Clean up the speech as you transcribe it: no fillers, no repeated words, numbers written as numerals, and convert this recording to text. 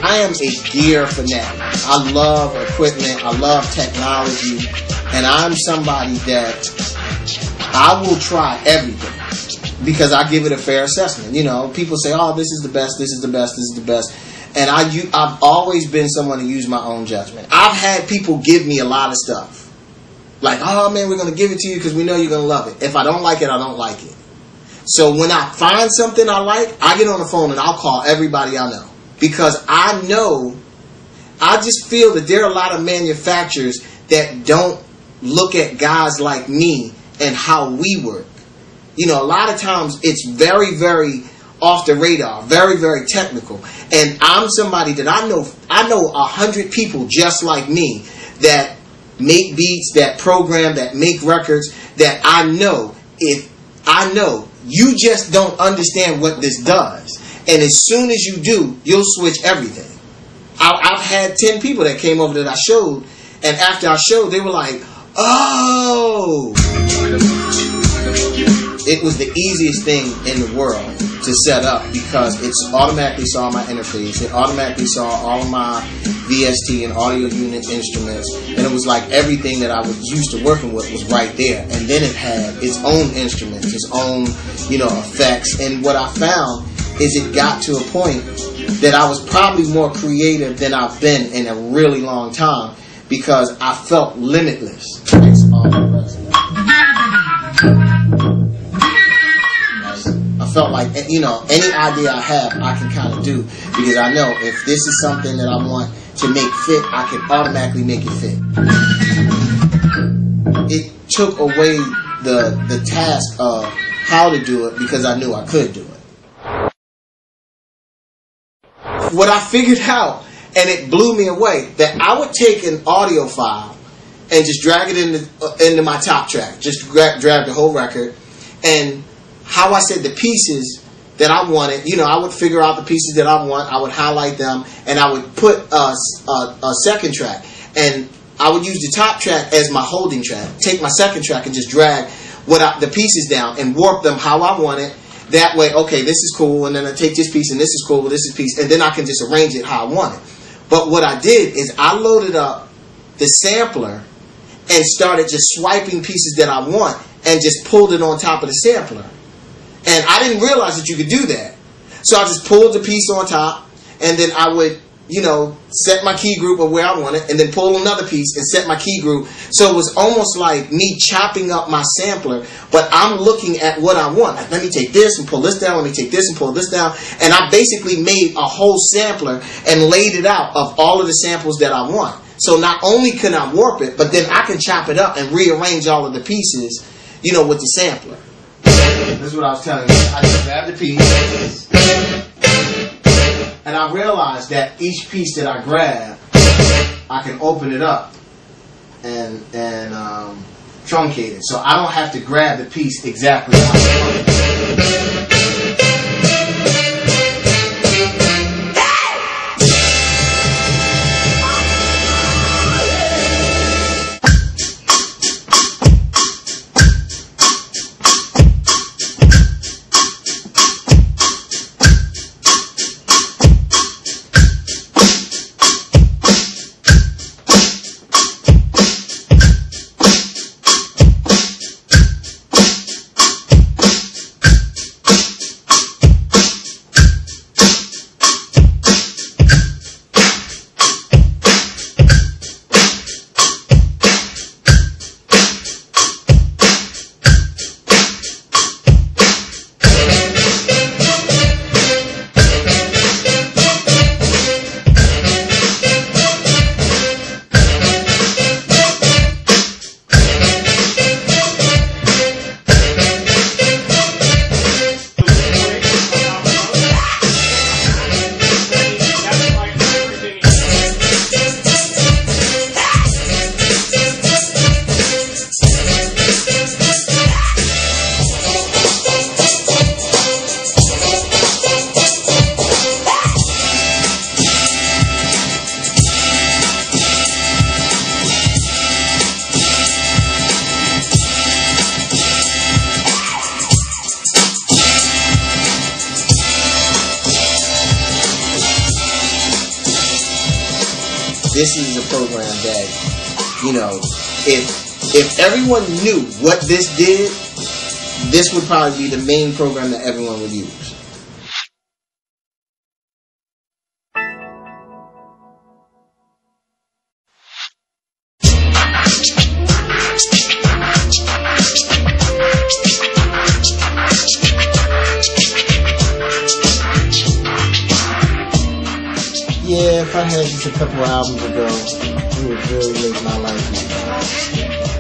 I am a gear fanatic. I love equipment. I love technology. And I'm somebody that I will try everything because I give it a fair assessment. You know, people say, oh, this is the best, this is the best, this is the best. And I've always been someone to use my own judgment. I've had people give me a lot of stuff. Like, oh, man, we're going to give it to you because we know you're going to love it. If I don't like it, I don't like it. So when I find something I like, I get on the phone and I'll call everybody I know. Because I know, I just feel that there are a lot of manufacturers that don't look at guys like me and how we work. You know, a lot of times it's very, very off the radar, very, very technical. And I'm somebody that I know 100 people just like me that make beats, that program, that make records, that I know you just don't understand what this does. And as soon as you do, you'll switch everything. I've had 10 people that came over that I showed, and after I showed, they were like, oh. It was the easiest thing in the world to set up because it automatically saw my interface. It automatically saw all of my VST and audio unit instruments. And it was like everything that I was used to working with was right there. And then it had its own instruments, its own, effects. And what I found is it got to a point that I was probably more creative than I've been in a really long time because I felt limitless. I felt like, any idea I have, I can kind of do because I know if this is something that I want to make fit, I can automatically make it fit. It took away the task of how to do it because I knew I could do it. What I figured out, and it blew me away, that I would take an audio file and just drag it into my top track. Just drag the whole record. And how I said the pieces that I wanted, I would figure out the pieces that I want. I would highlight them, and I would put a second track. And I would use the top track as my holding track. Take my second track and just drag the pieces down and warp them how I want it. That way, okay, this is cool, and then I take this piece, and this is cool, this is piece, and then I can just arrange it how I want it. But what I did is I loaded up the sampler and started just swiping pieces that I want and just pulled it on top of the sampler. And I didn't realize that you could do that. So I just pulled the piece on top, and then I would, set my key group of where I want it, and then pull another piece and set my key group. So it was almost like me chopping up my sampler, but I'm looking at what I want. Like, let me take this and pull this down, let me take this and pull this down. And I basically made a whole sampler and laid it out of all of the samples that I want. So not only can I warp it, but then I can chop it up and rearrange all of the pieces, with the sampler. This is what I was telling you. I just grabbed the piece, and I realized that each piece that I grab, I can open it up and truncate it. So I don't have to grab the piece exactly how I want it. this is a program that, you know, if everyone knew what this did, this would probably be the main program that everyone would use. Yeah, if I had just a couple albums ago, it would really make my life easier.